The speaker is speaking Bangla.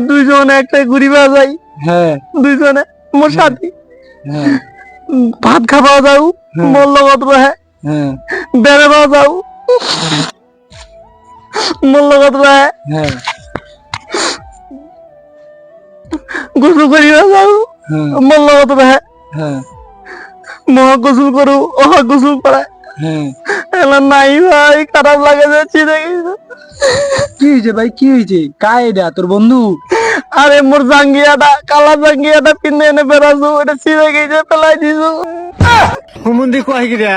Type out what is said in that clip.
দুইজনে একটা ঘুরি বাজাই, দুইজনে মোর সাথী ভাত খাওয়া যাও, মোর লগত রহে বেড়াবা যাও, মোর লগত রহে গোসল করিবা যাও, মোর লগত রহে মহা গোসল করু, ওহা গোসল করায়। নাই ভাই, খারাপ লাগে যাচ্ছি দেখি। কি হয়েছে ভাই, কি হয়েছে? কায় এটা তোর বন্ধু? আরে মোর জাঙ্গিয়াটা, কালা জাঙ্গিয়াটা পিনে এনে বেড়াছো, এটা ছিঁড়ে গেছে, ফেলাই দিছো। হুমুন্দি কয় কি রে?